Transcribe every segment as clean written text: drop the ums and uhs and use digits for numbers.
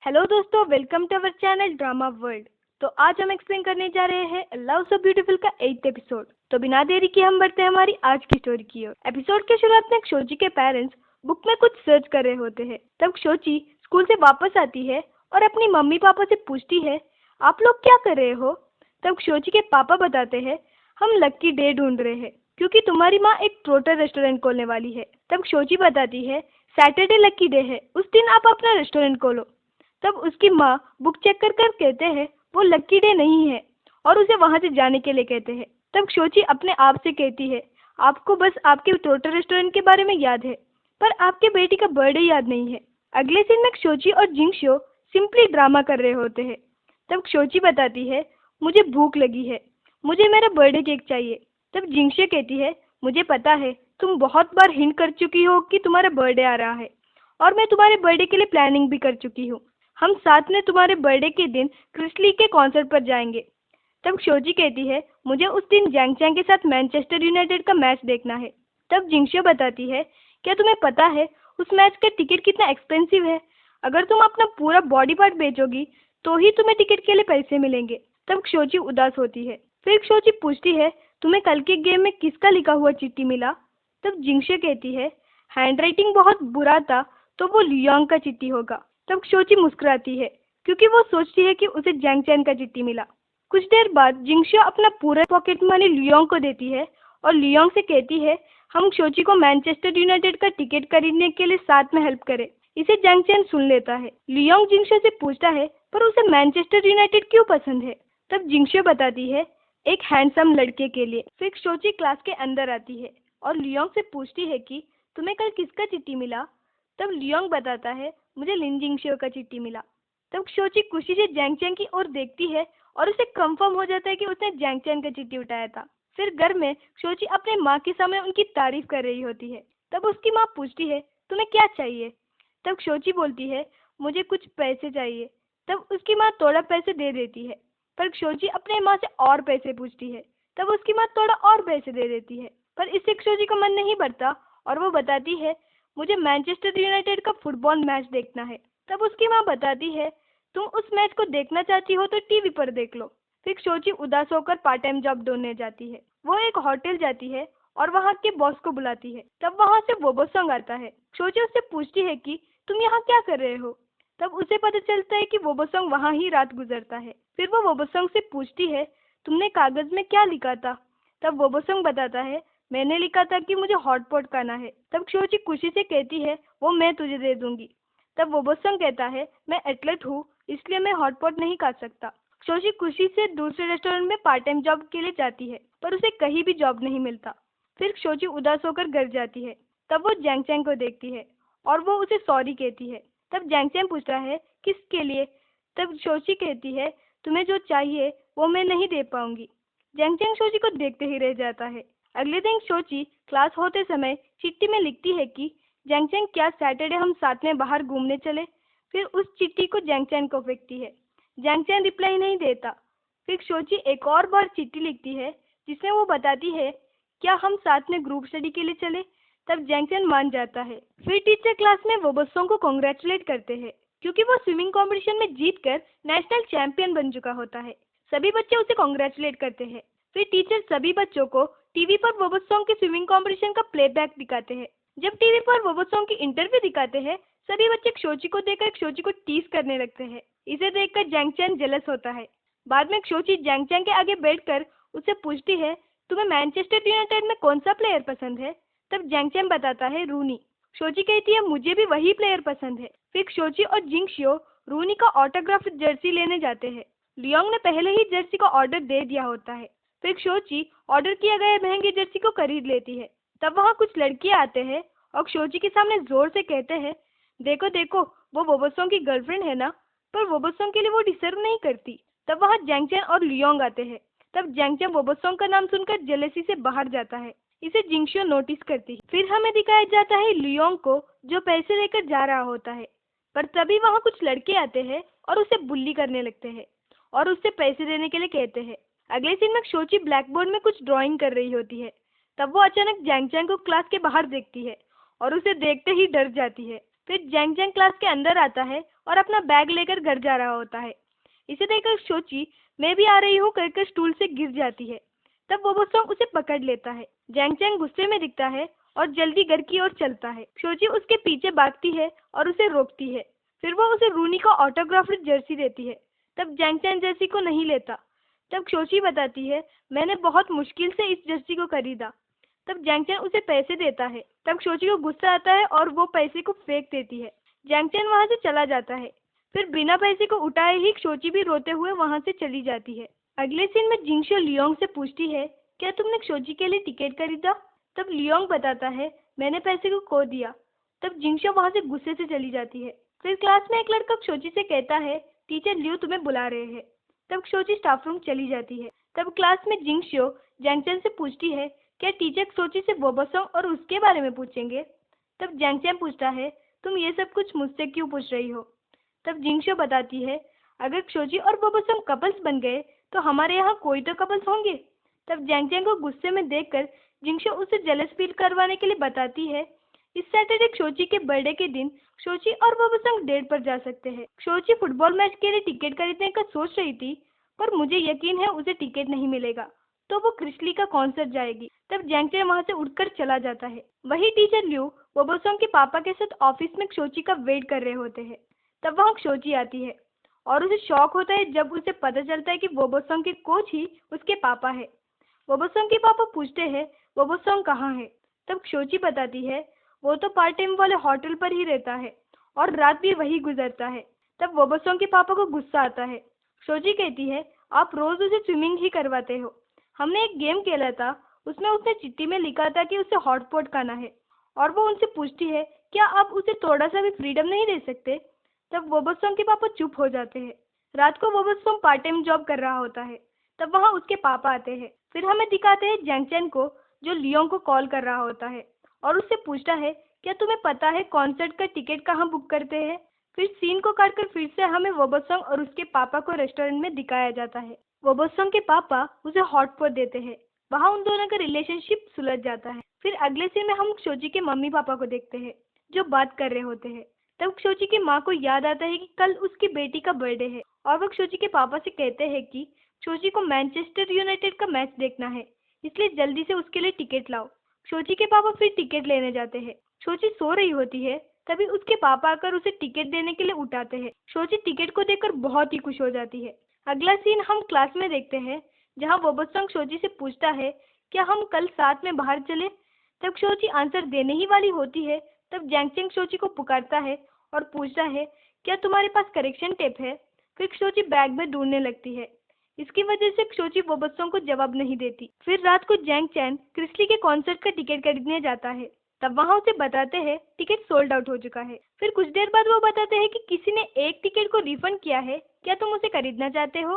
Hello दोस्तों, welcome to our channel drama world. तो आज हम एक्सप्लेन करने जा रहे हैं लव सो ब्यूटीफुल का 8th एपिसोड। तो बिना देरी के हम बढ़ते हैं हमारी आज की स्टोरी की ओर। एपिसोड के शुरुआत में शोची के पेरेंट्स बुक में कुछ सर्च कर रहे होते हैं। तब शोची स्कूल से वापस आती है और अपनी मम्मी पापा से पूछती है, आप लोग क्या कर रहे हो। तब शोची के पापा बताते हैं, हम लक्की डे ढूंढ रहे हैं क्योंकि तुम्हारी माँ एक ट्रोटर रेस्टोरेंट खोलने वाली है। तब शोची बताती है, सैटरडे लक्की डे है, उस दिन आप अपना रेस्टोरेंट खोलो। तब उसकी माँ बुक चेक कर कर कहते हैं वो लक्की डे नहीं है और उसे वहां से जाने के लिए कहते हैं। तब शोची अपने आप से कहती है, आपको बस आपके टोटल रेस्टोरेंट के बारे में याद है पर आपके बेटी का बर्थडे याद नहीं है। अगले सीन में शोची और जिंगशो सिंपली ड्रामा कर रहे होते हैं। तब शोची बताती है, मुझे भूख लगी है, मुझे मेरा बर्थडे केक चाहिए। तब जिंगशो कहती है, मुझे पता है तुम बहुत बार हिंट कर चुकी हो कि तुम्हारा बर्थडे आ रहा है और मैं तुम्हारे बर्थडे के लिए प्लानिंग भी कर चुकी हूँ। हम साथ में तुम्हारे बर्थडे के दिन क्रिसली के कॉन्सर्ट पर जाएंगे। तब शोजी कहती है, मुझे उस दिन जैंग चैंग के साथ मैनचेस्टर यूनाइटेड का मैच देखना है। तब जिंगशो बताती है, क्या तुम्हें पता है उस मैच का टिकट कितना एक्सपेंसिव है। अगर तुम अपना पूरा बॉडी पार्ट बेचोगी तो ही तुम्हें टिकट के लिए पैसे मिलेंगे। तब शोची उदास होती है। फिर शोची पूछती है, तुम्हें कल के गेम में किसका लिखा हुआ चिट्ठी मिला। तब जिंगशो कहती है, हैंड राइटिंग बहुत बुरा था तो वो लियोंग का चिट्ठी होगा। तब शोची मुस्कुराती है क्योंकि वो सोचती है कि उसे जैंग चैन का चिट्ठी मिला। कुछ देर बाद जिंगशो अपना पूरा पॉकेट मनी लियोंग को देती है और लियोंग से कहती है, हम शोची को मैनचेस्टर यूनाइटेड का टिकट खरीदने के लिए साथ में हेल्प करें। इसे जैंग चैन सुन लेता है। लियोंग जिंगशो से पूछता है, पर उसे मैनचेस्टर यूनाइटेड क्यों पसंद है। तब जिंगशो बताती है, एक हैंडसम लड़के के लिए। फिर शोची क्लास के अंदर आती है और लियोंग से पूछती है कि तुम्हें कल किसका चिट्ठी मिला। तब लियोंग बताता है, मुझे लिन जिंगशो का चिट्ठी मिला। तब शोची खुशी से जैंग चैन की ओर देखती है और उसे कंफर्म हो जाता है कि उसने जैंग चैन का चिट्ठी उठाया था। फिर घर में शोची अपने माँ के सामने उनकी तारीफ कर रही होती है। तब उसकी माँ पूछती है, तुम्हें क्या चाहिए। तब शोची बोलती है, मुझे कुछ पैसे चाहिए। तब उसकी माँ थोड़ा पैसे दे देती है पर शोची अपने माँ से और पैसे पूछती है। तब उसकी माँ थोड़ा और पैसे दे देती है पर इससे शोची का मन नहीं भरता और वो बताती है, मुझे मैनचेस्टर यूनाइटेड का फुटबॉल मैच देखना है। तब उसकी माँ बताती है, तुम उस मैच को देखना चाहती हो तो टीवी पर देख लो। फिर शोची उदास होकर पार्ट टाइम जॉब ढूंढने जाती है। वो एक होटल जाती है और वहाँ के बॉस को बुलाती है। तब वहाँ से वोबोसोंग आता है। शोची उससे पूछती है कि तुम यहाँ क्या कर रहे हो। तब उसे पता चलता है कि वोबोसोंग वहाँ ही रात गुजरता है। फिर वो वोबोसोंग से पूछती है, तुमने कागज में क्या लिखा था। तब वोबोसोंग बताता है, मैंने लिखा था कि मुझे हॉटपॉट खाना है। तब शोची खुशी से कहती है, वो मैं तुझे दे दूंगी। तब वोबोसोंग कहता है, मैं एथलीट हूँ इसलिए मैं हॉटपॉट नहीं खा सकता। शोची खुशी से दूसरे रेस्टोरेंट में पार्ट टाइम जॉब के लिए जाती है पर उसे कहीं भी जॉब नहीं मिलता। फिर शोची उदास होकर घर जाती है। तब वो जैंग चैंग को देखती है और वो उसे सॉरी कहती है। तब जैंग चैंग पूछता है, किसके लिए। तब शोची कहती है, तुम्हें जो चाहिए वो मैं नहीं दे पाऊंगी। जैंग चैंग शोची को देखते ही रह जाता है। अगले दिन शोची क्लास होते समय चिट्ठी में लिखती है कि जैंग चैंग क्या सैटरडे हम साथ में बाहर घूमने चले। फिर उस चिट्ठी को जैंग चैंग को फेंकती है। जैंग चैंग रिप्लाई नहीं देता। फिर शोची एक और बार चिट्ठी लिखती है जिसमें वो बताती है, क्या हम साथ में ग्रुप स्टडी के लिए चले। तब जैंग चैंग मान जाता है। फिर टीचर क्लास में वोबोसोंग को कॉन्ग्रेचुलेट करते हैं क्योंकि वो स्विमिंग कंपटीशन में जीतकर नेशनल चैंपियन बन चुका होता है। सभी बच्चे उसे कॉन्ग्रेचुलेट करते हैं। फिर टीचर सभी बच्चों को टीवी पर वोबोसोंग के स्विमिंग कंपटीशन का प्लेबैक दिखाते हैं। जब टीवी पर वोबोसोंग की इंटरव्यू दिखाते हैं सभी बच्चे शोची को देखकर शोची को टीज करने लगते हैं। इसे देखकर जैंग चैंग जेलस होता है। बाद में शोची जैंग चैंग के आगे बैठकर उससे पूछती है, तुम्हें मैनचेस्टर यूनाइटेड में कौन सा प्लेयर पसंद है। तब जैंग चैंग बताता है, रूनी। शोची कहती है, मुझे भी वही प्लेयर पसंद है। फिर शोची और जिंगशो रूनी का ऑटोग्राफ जर्सी लेने जाते हैं। लियोंग ने पहले ही जर्सी का ऑर्डर दे दिया होता है। फिर शोची ऑर्डर किया गया महंगी जर्सी को खरीद लेती है। तब वहाँ कुछ लड़के आते हैं और शोची के सामने जोर से कहते हैं, देखो देखो वो वोबोसोंग की गर्लफ्रेंड है ना, पर वोबोसोंग के लिए वो डिजर्व नहीं करती। तब वहाँ जैंग चैन और लियोंग आते हैं। तब जैंग चैन वोबोसोंग का नाम सुनकर जेलसी से बाहर जाता है। इसे जिंगशो नोटिस करती है। फिर हमें दिखाया जाता है लियोंग को जो पैसे लेकर जा रहा होता है पर तभी वहाँ कुछ लड़के आते हैं और उसे बुल्ली करने लगते हैं और उससे पैसे देने के लिए कहते हैं। अगले सीन में शोची ब्लैक बोर्ड में कुछ ड्राइंग कर रही होती है। तब वो अचानक जैंग चैंग को क्लास के बाहर देखती है और उसे देखते ही डर जाती है। फिर जैंग चैंग क्लास के अंदर आता है और अपना बैग लेकर घर जा रहा होता है। इसे देखकर सोची मैं भी आ रही हूँ कहकर स्टूल से गिर जाती है। तब वोबोसोंग उसे पकड़ लेता है। जैंग चैंग गुस्से में दिखता है और जल्दी घर की ओर चलता है। सोची उसके पीछे भागती है और उसे रोकती है। फिर वो उसे रूनी का ऑटोग्राफ्ड जर्सी देती है। तब जैंग चैंग जर्सी को नहीं लेता। तब शोची बताती है मैंने बहुत मुश्किल से इस जर्सी को खरीदा। तब जैंग चैन उसे पैसे देता है। तब शोची को गुस्सा आता है और वो पैसे को फेंक देती है। जैंग चैन वहां से चला जाता है। फिर बिना पैसे को उठाए ही शोची भी रोते हुए वहां से चली जाती है। अगले सीन में जिंगशो लियोंग से पूछती है क्या तुमने शोची के लिए टिकट खरीदा? तब लियोंग बताता है मैंने पैसे को खो दिया। तब जिंगशो वहां से गुस्से से चली जाती है। फिर क्लास में एक लड़का शोची से कहता है टीचर लियो तुम्हें बुला रहे हैं। तब शोची स्टाफ रूम चली जाती है। तब क्लास में जिंगशो जैंग चैन से पूछती है क्या टीचर शोची से वोबोसोंग और उसके बारे में पूछेंगे? तब जैंग चैन पूछता है तुम ये सब कुछ मुझसे क्यों पूछ रही हो? तब जिंगशो बताती है अगर शोची और वोबोसोंग कपल्स बन गए तो हमारे यहाँ कोई तो कपल्स होंगे। तब जैंग चैन को गुस्से में देखकर जिंगशो उसे जेलस फील करवाने के लिए बताती है इस सैटरडे शोची के बर्थडे के दिन शोची और वोबोसोंग डेट पर जा सकते हैं। शोची फुटबॉल मैच के लिए टिकट खरीदने का सोच रही थी पर मुझे यकीन है उसे टिकट नहीं मिलेगा तो वो क्रिस्ली का कॉन्सर्ट जाएगी। तब जैंग चैन वहां से उठकर चला जाता है। वही टीचर लियो वोबोसोंग के पापा के साथ ऑफिस में शोची का वेट कर रहे होते हैं। तब वहाँ शोची आती है और उसे शॉक होता है जब उसे पता चलता है कि वोबोसोंग के कोच ही उसके पापा है। वोबोसोंग के पापा पूछते हैं वोबोसोंग कहाँ है? तब शोची बताती है वो तो पार्ट टाइम वाले होटल पर ही रहता है और रात भी वही गुजरता है। तब वोबोसोंग के पापा को गुस्सा आता है। शोची कहती है आप रोज उसे स्विमिंग ही करवाते हो। हमने एक गेम खेला था उसमें उसने चिट्ठी में लिखा था कि उसे हॉटपॉट खाना है और वो उनसे पूछती है क्या आप उसे थोड़ा सा भी फ्रीडम नहीं दे सकते? तब वोबोसोंग के पापा चुप हो जाते हैं। रात को वोबोसोंग पार्ट टाइम जॉब कर रहा होता है। तब वहाँ उसके पापा आते हैं। फिर हमें दिखाते हैं जैंग चैन को जो लियोंग को कॉल कर रहा होता है और उससे पूछता है क्या तुम्हें पता है कॉन्सर्ट का टिकट कहाँ बुक करते हैं? फिर सीन को काटकर फिर से हमें वोबोसोंग और उसके पापा को रेस्टोरेंट में दिखाया जाता है। वोबोसोंग के पापा उसे हॉटपॉट देते हैं। वहाँ उन दोनों का रिलेशनशिप सुलझ जाता है। फिर अगले सीन में हम शोची के मम्मी पापा को देखते हैं जो बात कर रहे होते हैं। तब शोची की माँ को याद आता है कि कल उसकी बेटी का बर्थडे है और वह शोची के पापा से कहते हैं कि शोची को मैनचेस्टर यूनाइटेड का मैच देखना है इसलिए जल्दी से उसके लिए टिकट लाओ। शोची के पापा फिर टिकट लेने जाते हैं। शोची सो रही होती है तभी उसके पापा आकर उसे टिकट देने के लिए उठाते हैं। शोची टिकट को देखकर बहुत ही खुश हो जाती है। अगला सीन हम क्लास में देखते हैं जहाँ वोबोसोंग शोची से पूछता है क्या हम कल साथ में बाहर चले? तब शोची आंसर देने ही वाली होती है। तब जैंग चैंग शोची को पुकारता है और पूछता है क्या तुम्हारे पास करेक्शन टेप है? फिर शोची बैग में ढूंढने लगती है। इसकी वजह से शोची वोबोसोंग को जवाब नहीं देती। फिर रात को जैंग चैन क्रिस्ली के कॉन्सर्ट का टिकट खरीदने जाता है। तब वहाँ उसे बताते हैं टिकट सोल्ड आउट हो चुका है। फिर कुछ देर बाद वो बताते हैं कि किसी ने एक टिकट को रिफंड किया है, क्या तुम उसे खरीदना चाहते हो?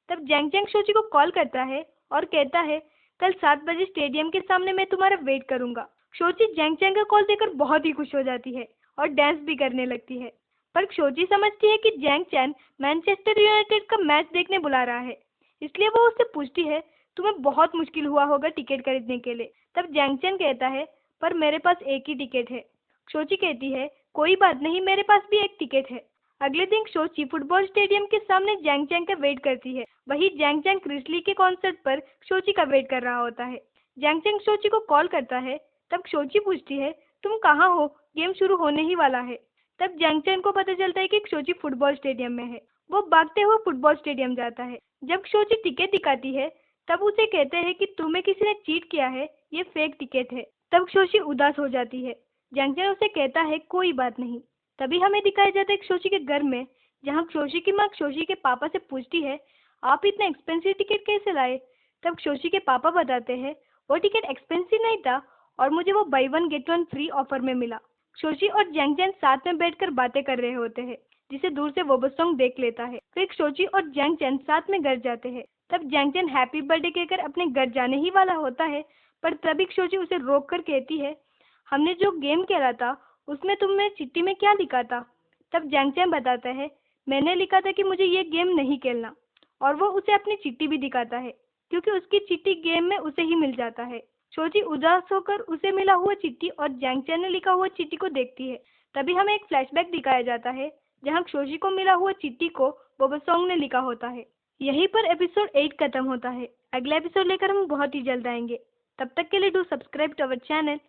तब जैंग चैंग शोची को कॉल करता है और कहता है कल 7 बजे स्टेडियम के सामने मैं तुम्हारा वेट करूंगा। शोची जैंग चैंग का कॉल देकर बहुत ही खुश हो जाती है और डांस भी करने लगती है। पर शोची समझती है कि जैंग चैन मैनचेस्टर यूनाइटेड का मैच देखने बुला रहा है, इसलिए वो उससे पूछती है तुम्हें बहुत मुश्किल हुआ होगा टिकट खरीदने के लिए। तब जैंग चैन कहता है पर मेरे पास एक ही टिकट है। शोची कहती है कोई बात नहीं मेरे पास भी एक टिकट है। अगले दिन शोची फुटबॉल स्टेडियम के सामने जैंग चैंग का वेट करती है। वही जैंग चैंग क्रिस्ली के कॉन्सर्ट पर शोची का वेट कर रहा होता है। जैंग चैंग शोची को कॉल करता है। तब शोची पूछती है तुम कहाँ हो, गेम शुरू होने ही वाला है। तब जैंग चैंग को पता चलता है कि शोची फुटबॉल स्टेडियम में है। वो भागते हुए फुटबॉल स्टेडियम जाता है। जब शोची टिकट दिखाती है तब उसे कहते हैं कि तुम्हें किसी ने चीट किया है, ये फेक टिकट है। तब शोची उदास हो जाती है। जैंग चैंग उसे कहता है कोई बात नहीं। तभी हमें दिखाया जाता है शोची के घर में जहाँ शोची की माँ शोची के पापा से पूछती है आप इतना एक्सपेंसिव टिकट कैसे लाए? तब शोची के पापा बताते हैं वो टिकट एक्सपेंसिव नहीं था और मुझे वो by one get one free offer में मिला। शोची और जैंग चैंग साथ में बैठकर बातें कर रहे होते हैं जिसे दूर से वोबोसोंग देख लेता है। फिर शोची और जैंग चैंग साथ में घर जाते हैं। तब जैंग चैंग हैप्पी बर्थडे कहकर अपने घर जाने ही वाला होता है पर तभी शोची उसे रोक कर कहती है हमने जो गेम खेला था उसमें तुमने चिट्ठी में क्या लिखा था? तब जैंग चैंग बताता है मैंने लिखा था कि मुझे ये गेम नहीं खेलना और वो उसे अपनी चिट्ठी भी दिखाता है क्योंकि उसकी चिट्ठी गेम में उसे ही मिल जाता है। शोची उदास होकर उसे मिला हुआ चिट्ठी और जैंग चैंग ने लिखा हुआ चिट्ठी को देखती है। तभी हमें एक फ्लैशबैक दिखाया जाता है जहां शोजी को मिला हुआ चिट्ठी को बोबा सॉन्ग ने लिखा होता है। यहीं पर एपिसोड 8 खत्म होता है। अगला एपिसोड लेकर हम बहुत ही जल्द आएंगे। तब तक के लिए do subscribe to our channel